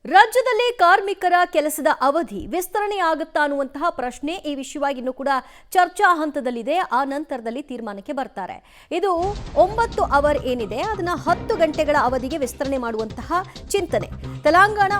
ರಾಜ್ಯದಲ್ಲಿ ಕಾರ್ಮಿಕರ ಕೆಲಸದ ಅವಧಿ ವಿಸ್ತರಣೆ ಆಗುತ್ತಾ ಅನ್ನುವಂತಹ ಪ್ರಶ್ನೆ ಈ ವಿಷಯವಾಗಿ ಇನ್ನೂ ಕೂಡ ಚರ್ಚಾ ಹಂತದಲ್ಲಿದೆ. ಆ ನಂತರದಲ್ಲಿ ತೀರ್ಮಾನಕ್ಕೆ ಬರ್ತಾರೆ. ಇದು 9 ಅವರ್ ಏನಿದೆ ಅದನ್ನ 10 ಗಂಟೆಗಳ ಅವಧಿಗೆ ವಿಸ್ತರಣೆ ಮಾಡುವಂತಹ ಚಿಂತನೆ ತೆಲಂಗಾಣ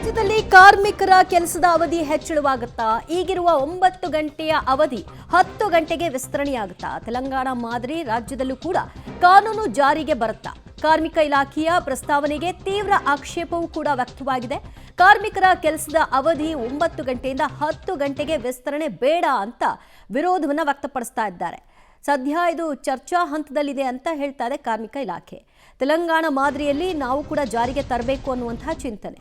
ರಾಜ್ಯದಲ್ಲಿ ಕಾರ್ಮಿಕರ ಕೆಲಸದ ಅವಧಿ ಹೆಚ್ಚಳವಾಗುತ್ತಾ? ಈಗಿರುವ 9 ಗಂಟೆಯ ಅವಧಿ 10 ಗಂಟೆಗೆ ವಿಸ್ತರಣೆಯಾಗುತ್ತಾ? ತೆಲಂಗಾಣ ಮಾದರಿ ರಾಜ್ಯದಲ್ಲೂ ಕೂಡ ಕಾನೂನು ಜಾರಿಗೆ ಬರುತ್ತಾ? ಕಾರ್ಮಿಕ ಇಲಾಖೆಯ ಪ್ರಸ್ತಾವನೆಗೆ ತೀವ್ರ ಆಕ್ಷೇಪವೂ ಕೂಡ ವ್ಯಕ್ತವಾಗಿದೆ. ಕಾರ್ಮಿಕರ ಕೆಲಸದ ಅವಧಿ 9 ಗಂಟೆಯಿಂದ 10 ಗಂಟೆಗೆ ವಿಸ್ತರಣೆ ಬೇಡ ಅಂತ ವಿರೋಧವನ್ನ ವ್ಯಕ್ತಪಡಿಸ್ತಾ ಇದ್ದಾರೆ. ಸದ್ಯ ಇದು ಚರ್ಚಾ ಹಂತದಲ್ಲಿದೆ ಅಂತ ಹೇಳ್ತಾ ಇದೆ ಕಾರ್ಮಿಕ ಇಲಾಖೆ. ತೆಲಂಗಾಣ ಮಾದರಿಯಲ್ಲಿ ನಾವು ಕೂಡ ಜಾರಿಗೆ ತರಬೇಕು ಅನ್ನುವಂತಹ ಚಿಂತನೆ.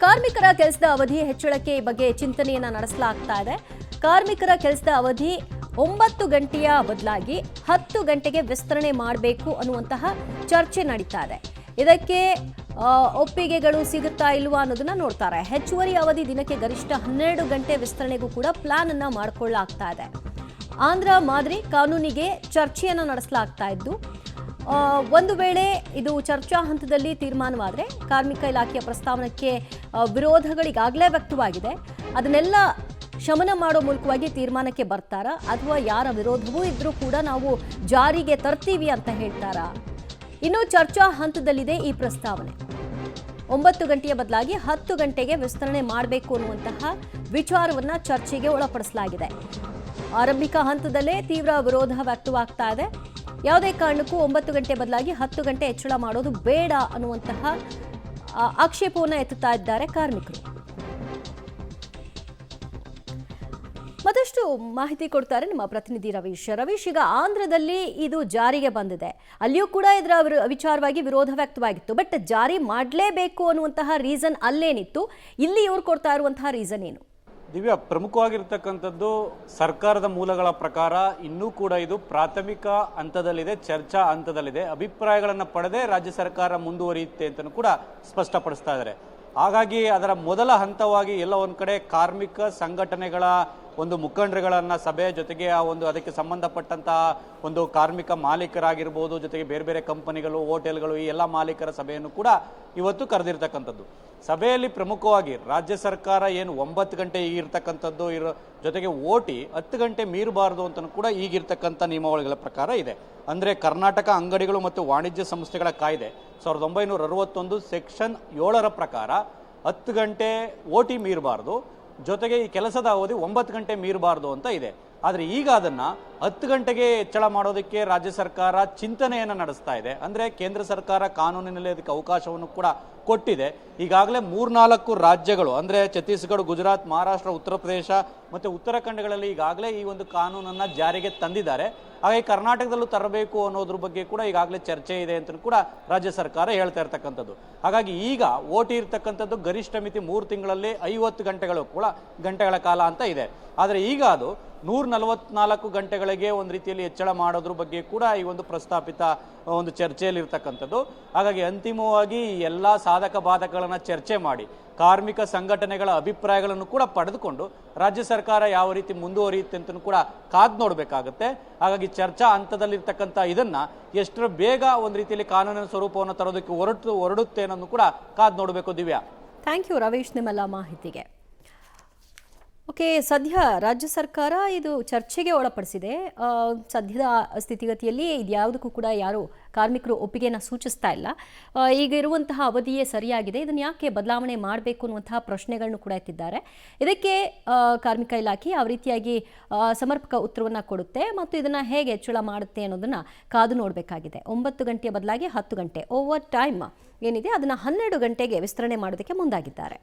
ಕಾರ್ಮಿಕರ ಕೆಲಸದ ಅವಧಿ ಹೆಚ್ಚಳಕ್ಕೆ ಬಗ್ಗೆ ಚಿಂತನೆಯನ್ನ ನಡೆಸಲಾಗ್ತಾ ಇದೆ. ಕಾರ್ಮಿಕರ ಕೆಲಸದ ಅವಧಿ 9 ಗಂಟೆಯ ಬದಲಾಗಿ 10 ಗಂಟೆಗೆ ವಿಸ್ತರಣೆ ಮಾಡಬೇಕು ಅನ್ನುವಂತಹ ಚರ್ಚೆ ನಡೀತಾ ಇದೆ. ಇದಕ್ಕೆ ಒಪ್ಪಿಗೆಗಳು ಸಿಗುತ್ತಾ ಇಲ್ವಾ ಅನ್ನೋದನ್ನ ನೋಡ್ತಾರೆ. ಹೆಚ್ಚುವರಿ ಅವಧಿ ದಿನಕ್ಕೆ ಗರಿಷ್ಠ 12 ಗಂಟೆ ವಿಸ್ತರಣೆಗೂ ಕೂಡ ಪ್ಲಾನ್ ಅನ್ನ ಮಾಡಿಕೊಳ್ಳಲಾಗ್ತಾ ಇದೆ. ಆಂಧ್ರ ಮಾದರಿ ಕಾನೂನಿಗೆ ಚರ್ಚೆಯನ್ನು ನಡೆಸಲಾಗ್ತಾ ಇದ್ದು, ಒಂದು ವೇಳೆ ಇದು ಚರ್ಚಾ ಹಂತದಲ್ಲಿ ತೀರ್ಮಾನವಾದರೆ ಕಾರ್ಮಿಕ ಇಲಾಖೆಯ ಪ್ರಸ್ತಾವನೆಗೆ ವಿರೋಧಗಳಿಗಾಗಲೇ ವ್ಯಕ್ತವಾಗಿದೆ. ಅದನ್ನೆಲ್ಲ ಶಮನ ಮಾಡೋ ಮೂಲಕವಾಗಿ ತೀರ್ಮಾನಕ್ಕೆ ಬರ್ತಾರಾ ಅಥವಾ ಯಾರ ವಿರೋಧವೂ ಇದ್ರೂ ಕೂಡ ನಾವು ಜಾರಿಗೆ ತರ್ತೀವಿ ಅಂತ ಹೇಳ್ತಾರಾ? ಇನ್ನು ಚರ್ಚಾ ಹಂತದಲ್ಲಿದೆ ಈ ಪ್ರಸ್ತಾವನೆ. 9 ಗಂಟೆಯ ಬದಲಾಗಿ 10 ಗಂಟೆಗೆ ವಿಸ್ತರಣೆ ಮಾಡಬೇಕು ಅನ್ನುವಂತಹ ವಿಚಾರವನ್ನ ಚರ್ಚೆಗೆ ಒಳಪಡಿಸಲಾಗಿದೆ. ಆರಂಭಿಕ ಹಂತದಲ್ಲೇ ತೀವ್ರ ವಿರೋಧ ವ್ಯಕ್ತವಾಗ್ತಾ ಇದೆ. ಯಾವುದೇ ಕಾರಣಕ್ಕೂ 9 ಗಂಟೆ ಬದಲಾಗಿ 10 ಗಂಟೆ ಹೆಚ್ಚಳ ಮಾಡೋದು ಬೇಡ ಅನ್ನುವಂತಹ ಆಕ್ಷೇಪವನ್ನು ಎತ್ತುತ್ತಾ ಇದ್ದಾರೆ ಕಾರ್ಮಿಕರು. ಮತ್ತಷ್ಟು ಮಾಹಿತಿ ಕೊಡ್ತಾರೆ ನಮ್ಮ ಪ್ರತಿನಿಧಿ ರವೀಶ್. ಈಗ ಆಂಧ್ರದಲ್ಲಿ ಇದು ಜಾರಿಗೆ ಬಂದಿದೆ. ಅಲ್ಲಿಯೂ ಕೂಡ ಇದರ ವಿಚಾರವಾಗಿ ವಿರೋಧ ವ್ಯಕ್ತವಾಗಿತ್ತು. ಬಟ್ ಜಾರಿ ಮಾಡಲೇಬೇಕು ಅನ್ನುವಂತಹ ರೀಸನ್ ಅಲ್ಲೇನಿತ್ತು, ಇಲ್ಲಿ ಇವ್ರು ಕೊಡ್ತಾ ಇರುವಂತಹ ರೀಸನ್ ಏನು? ದಿವ್ಯಾ, ಪ್ರಮುಖವಾಗಿರ್ತಕ್ಕಂಥದ್ದು ಸರ್ಕಾರದ ಮೂಲಗಳ ಪ್ರಕಾರ ಇನ್ನೂ ಕೂಡ ಇದು ಪ್ರಾಥಮಿಕ ಹಂತದಲ್ಲಿದೆ, ಚರ್ಚಾ ಹಂತದಲ್ಲಿದೆ. ಅಭಿಪ್ರಾಯಗಳನ್ನು ಪಡೆದೇ ರಾಜ್ಯ ಸರ್ಕಾರ ಮುಂದುವರಿಯುತ್ತೆ ಅಂತಲೂ ಕೂಡ ಸ್ಪಷ್ಟಪಡಿಸ್ತಾ ಇದ್ದಾರೆ. ಹಾಗಾಗಿ ಅದರ ಮೊದಲ ಹಂತವಾಗಿ ಎಲ್ಲ ಒಂದು ಕಡೆ ಕಾರ್ಮಿಕ ಸಂಘಟನೆಗಳ ಒಂದು ಮುಖಂಡರುಗಳನ್ನು ಸಭೆ ಜೊತೆಗೆ ಅದಕ್ಕೆ ಸಂಬಂಧಪಟ್ಟಂತಹ ಒಂದು ಕಾರ್ಮಿಕ ಮಾಲೀಕರಾಗಿರ್ಬೋದು, ಜೊತೆಗೆ ಬೇರೆ ಬೇರೆ ಕಂಪನಿಗಳು, ಹೋಟೆಲ್ಗಳು, ಈ ಎಲ್ಲ ಮಾಲೀಕರ ಸಭೆಯನ್ನು ಕೂಡ ಇವತ್ತು ಕರೆದಿರ್ತಕ್ಕಂಥದ್ದು. ಸಭೆಯಲ್ಲಿ ಪ್ರಮುಖವಾಗಿ ರಾಜ್ಯ ಸರ್ಕಾರ ಏನು 9 ಗಂಟೆ ಈಗಿರ್ತಕ್ಕಂಥದ್ದು ಜೊತೆಗೆ ಓಟಿ 10 ಗಂಟೆ ಮೀರಬಾರದು ಅಂತಲೂ ಕೂಡ ಈಗಿರ್ತಕ್ಕಂಥ ನಿಯಮಾವಳಿಗಳ ಪ್ರಕಾರ ಇದೆ. ಅಂದರೆ ಕರ್ನಾಟಕ ಅಂಗಡಿಗಳು ಮತ್ತು ವಾಣಿಜ್ಯ ಸಂಸ್ಥೆಗಳ ಕಾಯ್ದೆ 1961 ಸೆಕ್ಷನ್ 7ರ ಪ್ರಕಾರ 10 ಗಂಟೆ ಓಟಿ ಮೀರಬಾರ್ದು, ಜೊತೆಗೆ ಈ ಕೆಲಸದ ಅವಧಿ 9 ಗಂಟೆ ಮೀರಬಾರ್ದು ಅಂತ ಇದೆ. ಆದರೆ ಈಗ ಅದನ್ನು 10 ಗಂಟೆಗೆ ಹೆಚ್ಚಳ ಮಾಡೋದಕ್ಕೆ ರಾಜ್ಯ ಸರ್ಕಾರ ಚಿಂತನೆಯನ್ನು ನಡೆಸ್ತಾ ಇದೆ. ಅಂದರೆ ಕೇಂದ್ರ ಸರ್ಕಾರ ಕಾನೂನಿನಲ್ಲಿ ಅದಕ್ಕೆ ಅವಕಾಶವನ್ನು ಕೂಡ ಕೊಟ್ಟಿದೆ. ಈಗಾಗಲೇ 3-4 ರಾಜ್ಯಗಳು ಅಂದರೆ ಛತ್ತೀಸ್ಗಢ, ಗುಜರಾತ್, ಮಹಾರಾಷ್ಟ್ರ, ಉತ್ತರ ಪ್ರದೇಶ ಮತ್ತು ಉತ್ತರಾಖಂಡಗಳಲ್ಲಿ ಈಗಾಗಲೇ ಈ ಒಂದು ಕಾನೂನನ್ನು ಜಾರಿಗೆ ತಂದಿದ್ದಾರೆ. ಹಾಗಾಗಿ ಕರ್ನಾಟಕದಲ್ಲೂ ತರಬೇಕು ಅನ್ನೋದ್ರ ಬಗ್ಗೆ ಕೂಡ ಈಗಾಗಲೇ ಚರ್ಚೆ ಇದೆ ಅಂತ ಕೂಡ ರಾಜ್ಯ ಸರ್ಕಾರ ಹೇಳ್ತಾ ಇರ್ತಕ್ಕಂಥದ್ದು. ಹಾಗಾಗಿ ಈಗ ಓಟಿ ಇರ್ತಕ್ಕಂಥದ್ದು ಗರಿಷ್ಠ ಮಿತಿ 3 ತಿಂಗಳಲ್ಲಿ 50 ಗಂಟೆಗಳ ಕಾಲ ಅಂತ ಇದೆ. ಆದರೆ ಈಗ ಅದು 144 ಗಂಟೆಗಳಿಗೆ ಒಂದು ರೀತಿಯಲ್ಲಿ ಹೆಚ್ಚಳ ಮಾಡೋದ್ರ ಬಗ್ಗೆ ಕೂಡ ಈ ಒಂದು ಪ್ರಸ್ತಾಪಿತ ಒಂದು ಚರ್ಚೆಯಲ್ಲಿ ಇರ್ತಕ್ಕಂಥದ್ದು. ಹಾಗಾಗಿ ಅಂತಿಮವಾಗಿ ಎಲ್ಲ ಸಾಧಕ ಬಾಧಕಗಳನ್ನು ಚರ್ಚೆ ಮಾಡಿ ಕಾರ್ಮಿಕ ಸಂಘಟನೆಗಳ ಅಭಿಪ್ರಾಯಗಳನ್ನು ಕೂಡ ಪಡೆದುಕೊಂಡು ರಾಜ್ಯ ಸರ್ಕಾರ ಯಾವ ರೀತಿ ಮುಂದುವರಿಯುತ್ತೆ ಅಂತ ಕೂಡ ಕಾದು ನೋಡಬೇಕಾಗುತ್ತೆ. ಹಾಗಾಗಿ ಚರ್ಚಾ ಹಂತದಲ್ಲಿರ್ತಕ್ಕಂಥ ಇದನ್ನ ಎಷ್ಟರ ಬೇಗ ಒಂದು ರೀತಿಯಲ್ಲಿ ಕಾನೂನಿನ ಸ್ವರೂಪವನ್ನು ತರೋದಕ್ಕೆ ಹೊರಡುತ್ತೆ ಅನ್ನೋದು ಕೂಡ ಕಾದು ನೋಡಬೇಕು. ದಿವ್ಯಾ, ಥ್ಯಾಂಕ್ ಯು ರವೀಶ್ ನಿಮ್ಮೆಲ್ಲ ಮಾಹಿತಿಗೆ. ಓಕೆ, ಸದ್ಯ ರಾಜ್ಯ ಸರ್ಕಾರ ಇದು ಚರ್ಚೆಗೆ ಒಳಪಡಿಸಿದೆ. ಸದ್ಯದ ಸ್ಥಿತಿಗತಿಯಲ್ಲಿ ಇದ್ಯಾವುದಕ್ಕೂ ಕೂಡ ಯಾರು ಕಾರ್ಮಿಕರು ಒಪ್ಪಿಗೆಯನ್ನು ಸೂಚಿಸ್ತಾ ಇಲ್ಲ. ಈಗ ಇರುವಂತಹ ಅವಧಿಯೇ ಸರಿಯಾಗಿದೆ, ಇದನ್ನು ಯಾಕೆ ಬದಲಾವಣೆ ಮಾಡಬೇಕು ಅನ್ನುವಂತಹ ಪ್ರಶ್ನೆಗಳನ್ನು ಕೂಡ ಎತ್ತಿದ್ದಾರೆ. ಇದಕ್ಕೆ ಕಾರ್ಮಿಕ ಇಲಾಖೆ ಯಾವ ರೀತಿಯಾಗಿ ಸಮರ್ಪಕ ಉತ್ತರವನ್ನು ಕೊಡುತ್ತೆ ಮತ್ತು ಇದನ್ನು ಹೇಗೆ ಹೆಚ್ಚಳ ಮಾಡುತ್ತೆ ಅನ್ನೋದನ್ನು ಕಾದು ನೋಡಬೇಕಾಗಿದೆ. 9 ಗಂಟೆಯ ಬದಲಾಗಿ 10 ಗಂಟೆ ಓವರ್ ಟೈಮ್ ಏನಿದೆ ಅದನ್ನು 12 ಗಂಟೆಗೆ ವಿಸ್ತರಣೆ ಮಾಡೋದಕ್ಕೆ ಮುಂದಾಗಿದ್ದಾರೆ.